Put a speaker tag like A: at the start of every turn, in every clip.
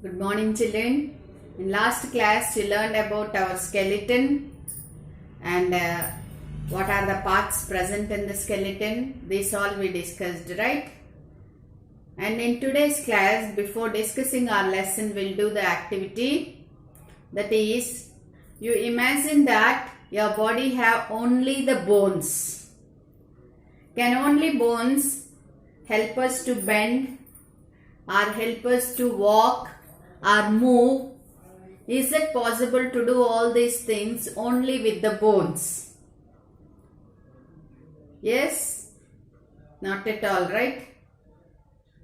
A: Good morning, children. In last class, you learned about our skeleton and what are the parts present in the skeleton. This all we discussed, right? And in today's class, before discussing our lesson, we'll do the activity. That is, you imagine that your body have only the bones. Can only bones help us to bend or help us to walk or move? Is it possible to do all these things only with the bones? Yes? Not at all, right?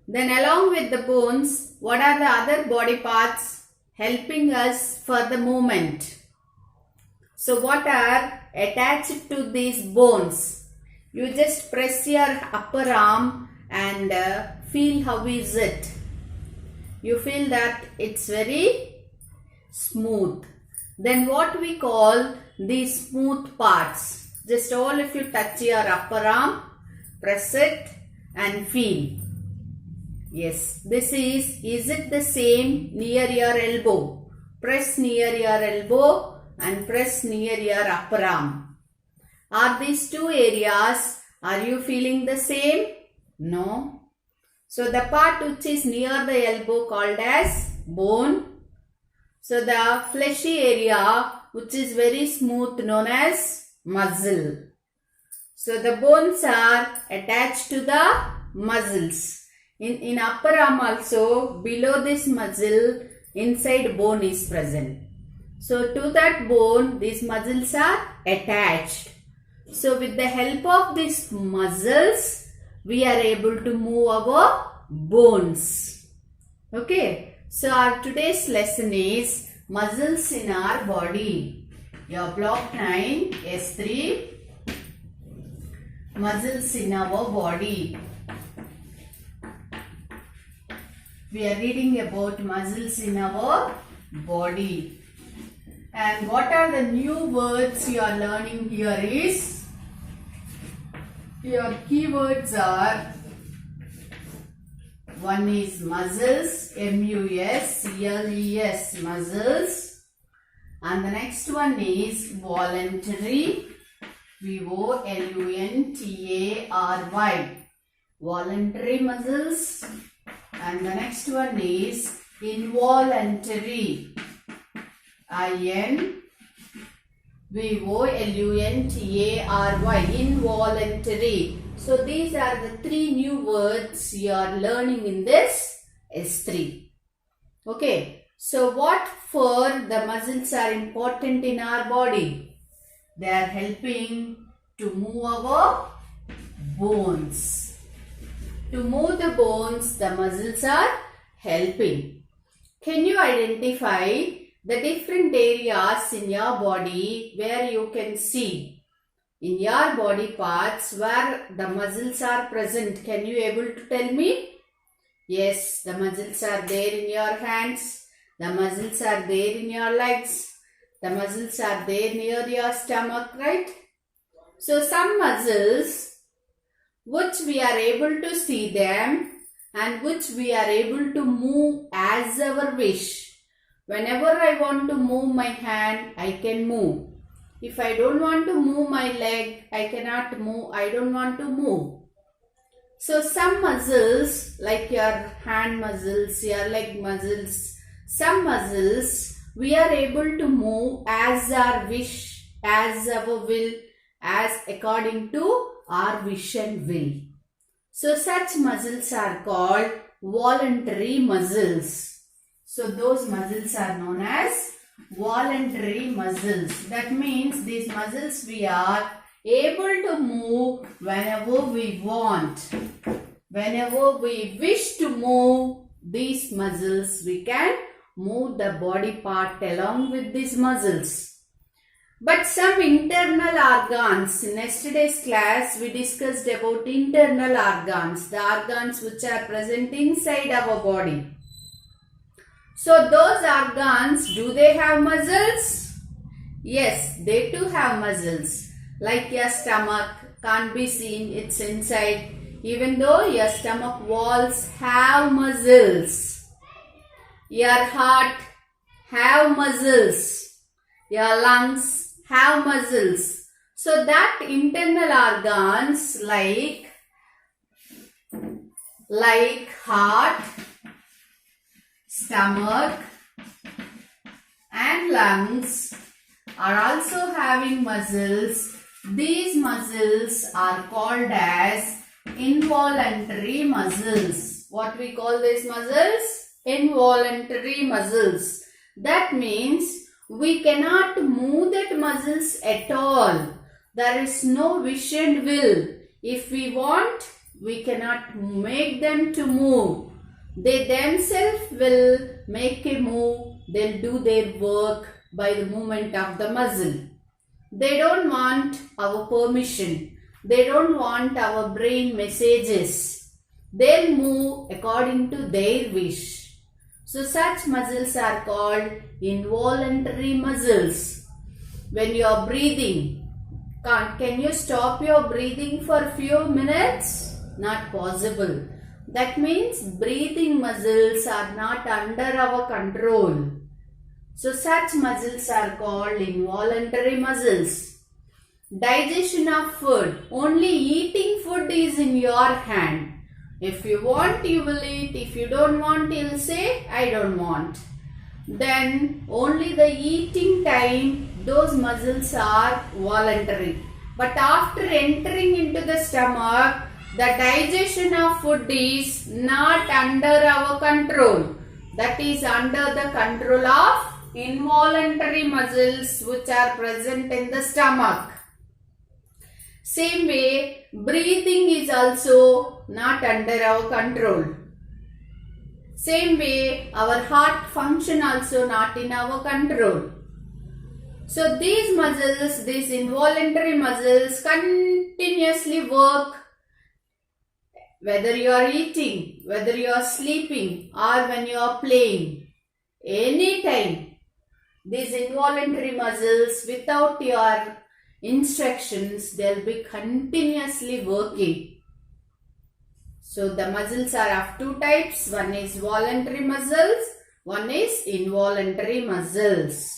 A: Then along with the bones, what are the other body parts helping us for the movement? So what are attached to these bones? You just press your upper arm and feel how is it. You feel that it's very smooth. Then what we call these smooth parts. Just all if you touch your upper arm, press it and feel. Yes, this is it the same near your elbow? Press near your elbow and press near your upper arm. Are these two areas, are you feeling the same? No. So the part which is near the elbow called as bone. So the fleshy area which is very smooth known as muscle. So the bones are attached to the muscles. In upper arm also, below this muscle, inside bone is present. So to that bone, these muscles are attached. So with the help of these muscles, we are able to move our bones. Okay. So our today's lesson is muscles in our body. Your block 9, S3, muscles in our body. We are reading about muscles in our body. And what are the new words you are learning here is, your keywords are, one is muscles, M-U-S-C-L-E-S, muscles. And the next one is voluntary, V-O-L-U-N-T-A-R-Y, voluntary muscles. And the next one is involuntary, I-N-V-O-L-U-N-T-A-R-Y, involuntary. So these are the three new words you are learning in this S3. Okay. So what for the muscles are important in our body? They are helping to move our bones. To move the bones, the muscles are helping. Can you identify the different areas in your body where you can see in your body parts where the muscles are present? Can you able to tell me? Yes, the muscles are there in your hands. The muscles are there in your legs. The muscles are there near your stomach, right? So some muscles which we are able to see them and which we are able to move as our wish. Whenever I want to move my hand, I can move. If I don't want to move my leg, I cannot move. I don't want to move. So some muscles like your hand muscles, your leg muscles, some muscles we are able to move as our wish, as our will, as according to our wish and will. So such muscles are called voluntary muscles. So those muscles are known as voluntary muscles. That means these muscles we are able to move whenever we want. Whenever we wish to move these muscles, we can move the body part along with these muscles. But some internal organs, in yesterday's class we discussed about internal organs, the organs which are present inside our body. So those organs, do they have muscles? Yes, they too have muscles. Like your stomach, can't be seen, it's inside. Even though your stomach walls have muscles. your heart have muscles, your lungs have muscles. So that internal organs like heart, stomach and lungs are also having muscles. These muscles are called as involuntary muscles. What we call these muscles? Involuntary muscles. That means we cannot move that muscles at all. There is no wish and will. If we want, we cannot make them to move. They themselves will make a move. They'll do their work by the movement of the muscle. They don't want our permission. They don't want our brain messages. They'll move according to their wish. So such muscles are called involuntary muscles. When you are breathing, can you stop your breathing for a few minutes? Not possible. That means breathing muscles are not under our control. So such muscles are called involuntary muscles. Digestion of food. Only eating food is in your hand. If you want, you will eat. If you don't want, you will say, I don't want. Then only the eating time, those muscles are voluntary. But after entering into the stomach, the digestion of food is not under our control. That is under the control of involuntary muscles which are present in the stomach. Same way, breathing is also not under our control. Same way, our heart function also not in our control. So these muscles, these involuntary muscles continuously work whether you are eating, whether you are sleeping or when you are playing. Anytime, these involuntary muscles without your instructions, they will be continuously working. So the muscles are of two types. One is voluntary muscles, one is involuntary muscles.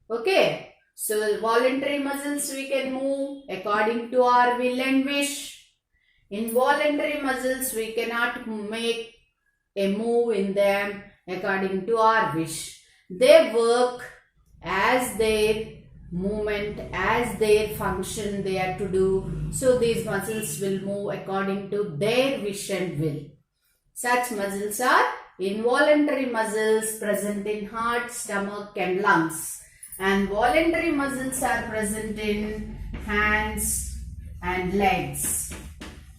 A: Okay. So voluntary muscles we can move according to our will and wish. Involuntary muscles we cannot make a move in them according to our wish. They work as their movement, as their function they have to do. So these muscles will move according to their wish and will. Such muscles are involuntary muscles present in heart, stomach and lungs. And voluntary muscles are present in hands and legs.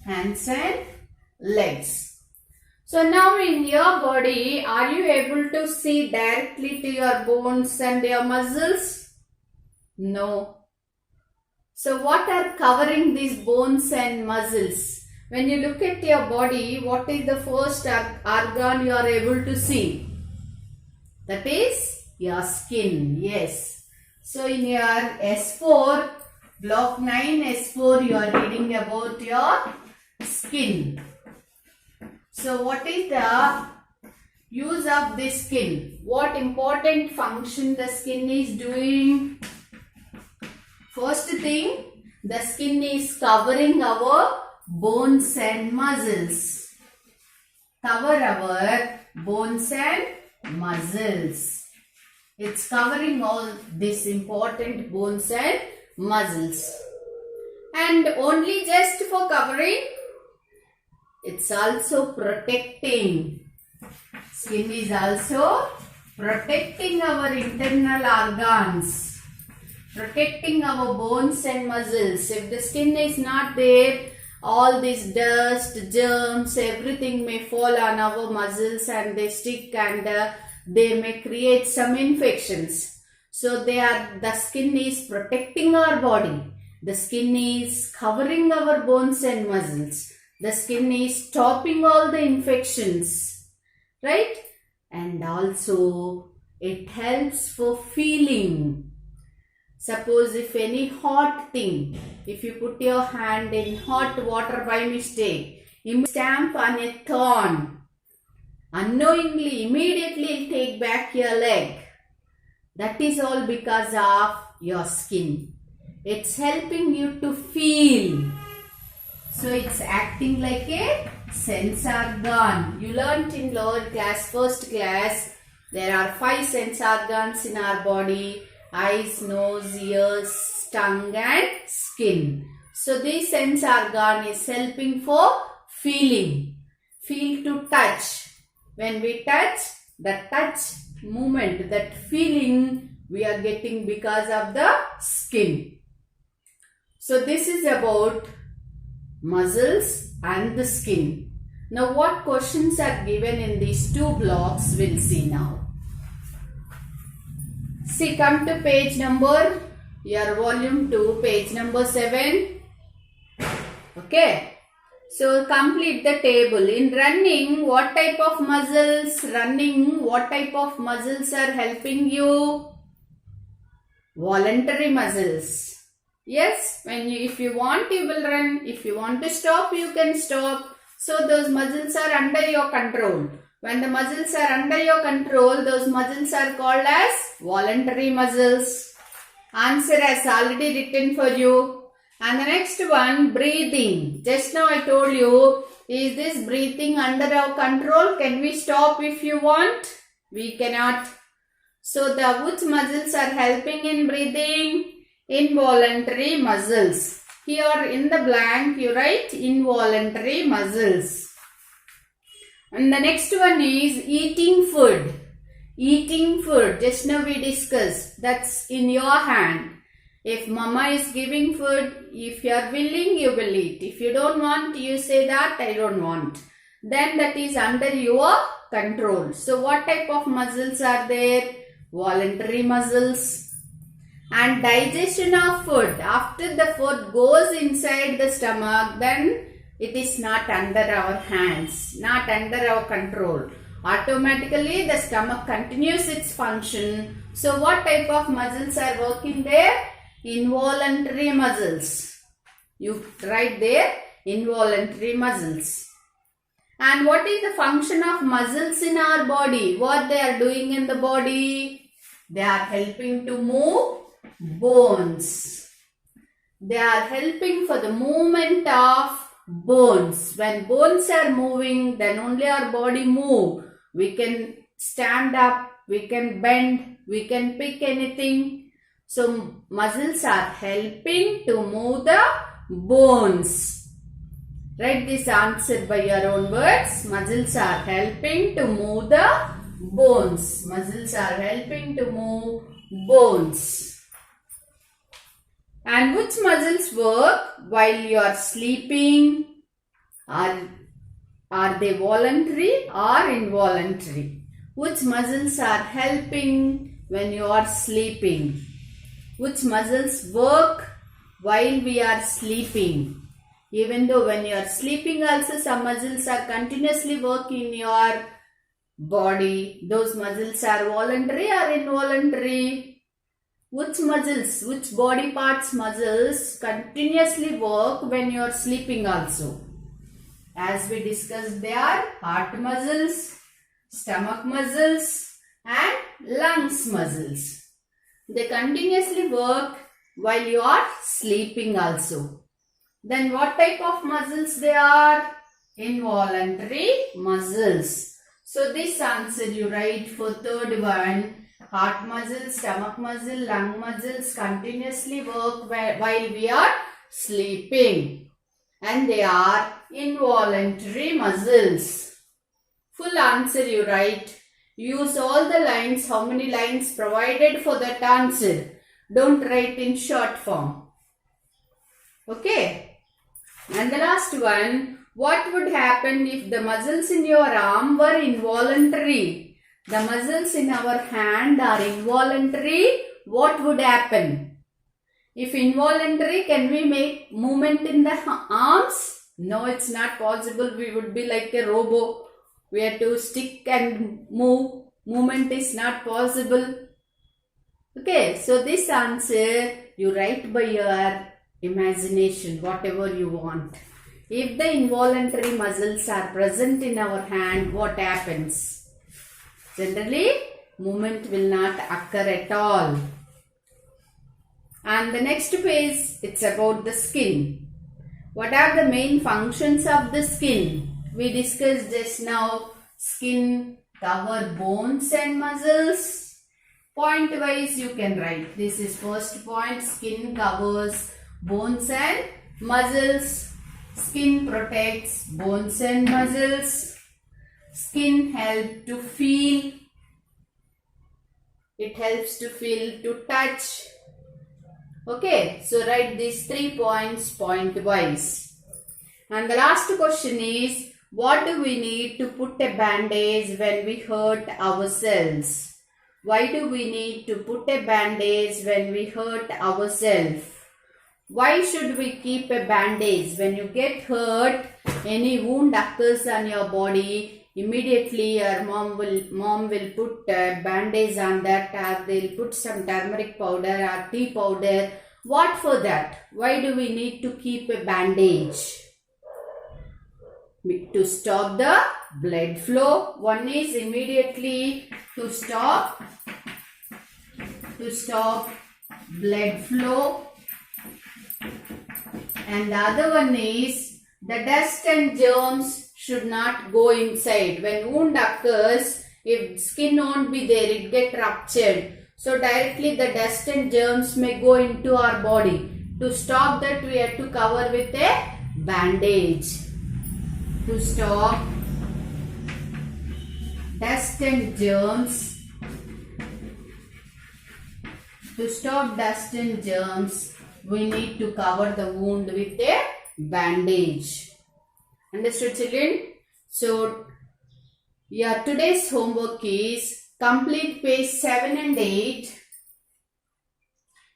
A: Hands and legs. So now in your body, are you able to see directly to your bones and your muscles? No. So what are covering these bones and muscles? When you look at your body, what is the first organ you are able to see? That is your skin. Yes. So in your S4, block 9 S4, you are reading about your skin. So what is the use of the skin? What important function the skin is doing? First thing, the skin is covering our bones and muscles. Cover our bones and muscles. It's covering all these important bones and muscles. And only just for covering, it's also protecting. Skin is also protecting our internal organs, protecting our bones and muscles. If the skin is not there, all this dust, germs, everything may fall on our muscles and they stick and they may create some infections. So the skin is protecting our body. The skin is covering our bones and muscles. The skin is stopping all the infections, right? And also it helps for feeling. Suppose if any hot thing, if you put your hand in hot water by mistake, you stamp on a thorn. unknowingly, immediately take back your leg. That is all because of your skin. It's helping you to feel. So it's acting like a sense organ. You learnt in lower class, first class, there are 5 sense organs in our body: eyes, nose, ears, tongue and skin. So this sense organ is helping for feeling. Feel to touch. When we touch, the touch movement, that feeling we are getting because of the skin. So this is about muscles and the skin. Now what questions are given in these 2 blocks, we'll see now. See, come to page number, your volume 2, page number 7. Okay. So complete the table. In running, what type of muscles? Running, what type of muscles are helping you? Voluntary muscles. Yes, if you want, you will run. If you want to stop, you can stop. So those muscles are under your control. When the muscles are under your control, those muscles are called as voluntary muscles. Answer has already written for you. And the next one, breathing. Just now I told you, is this breathing under our control? Can we stop if you want? We cannot. So which muscles are helping in breathing? Involuntary muscles. Here in the blank you write involuntary muscles. And the next one is eating food. Eating food. Just now we discussed. That's in your hand. If mama is giving food, if you are willing, you will eat. If you don't want, you say that I don't want. Then that is under your control. So what type of muscles are there? Voluntary muscles. And digestion of food. After the food goes inside the stomach, then it is not under our hands, not under our control. Automatically the stomach continues its function. So what type of muscles are working there? Involuntary muscles. You write there, involuntary muscles. And what is the function of muscles in our body? What they are doing in the body? They are helping to move bones. They are helping for the movement of bones. When bones are moving, then only our body move. We can stand up, we can bend, we can pick anything. So muscles are helping to move the bones. Write this answer by your own words. Muscles are helping to move the bones. Muscles are helping to move bones. And which muscles work while you are sleeping? Are they voluntary or involuntary? Which muscles are helping when you are sleeping? Which muscles work while we are sleeping? Even though when you are sleeping also some muscles are continuously working in your body. Those muscles are voluntary or involuntary? Which muscles, which body parts muscles continuously work when you are sleeping also? As we discussed, they are heart muscles, stomach muscles and lungs muscles. They continuously work while you are sleeping also. Then what type of muscles they are? Involuntary muscles. So this answer you write for third one. Heart muscles, stomach muscle, lung muscles continuously work while we are sleeping. And they are involuntary muscles. Full answer you write. Use all the lines. How many lines provided for that answer? Don't write in short form. Okay. And the last one. What would happen if the muscles in your arm were involuntary? The muscles in our hand are involuntary. What would happen? If involuntary, can we make movement in the arms? No, it's not possible. We would be like a robot. We have to stick and move. Movement is not possible. Okay, so this answer you write by your imagination, whatever you want. If the involuntary muscles are present in our hand, what happens? Generally, movement will not occur at all. And the next page, it's about the skin. What are the main functions of the skin? We discussed just now. Skin cover bones and muscles. Point wise you can write. This is first point. Skin covers bones and muscles. Skin protects bones and muscles. Skin helps to feel. It helps to feel, to touch. Okay, so write these 3 points point wise. And the last question is, what do we need to put a bandage when we hurt ourselves? Why do we need to put a bandage when we hurt ourselves? Why should we keep a bandage? When you get hurt, any wound occurs on your body, immediately your mom will put a bandage on that, or they'll put some turmeric powder or tea powder. What for that? Why do we need to keep a bandage? To stop the blood flow. One is immediately to stop blood flow, and the other one is the dust and germs should not go inside. When wound occurs, if skin won't be there, it get ruptured. So directly the dust and germs may go into our body. To stop that, we have to cover with a bandage. To stop dust and germs. To stop dust and germs, we need to cover the wound with a bandage. Understood, children? So, your today's homework is complete page 7 and 8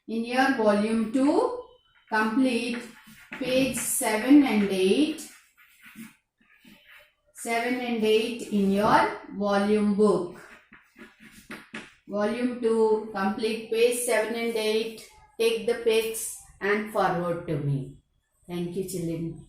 A: in your volume 2. Complete page 7 and 8. 7 and 8 in your volume book. Volume 2, complete page 7 and 8. Take the pics and forward to me. Thank you, children.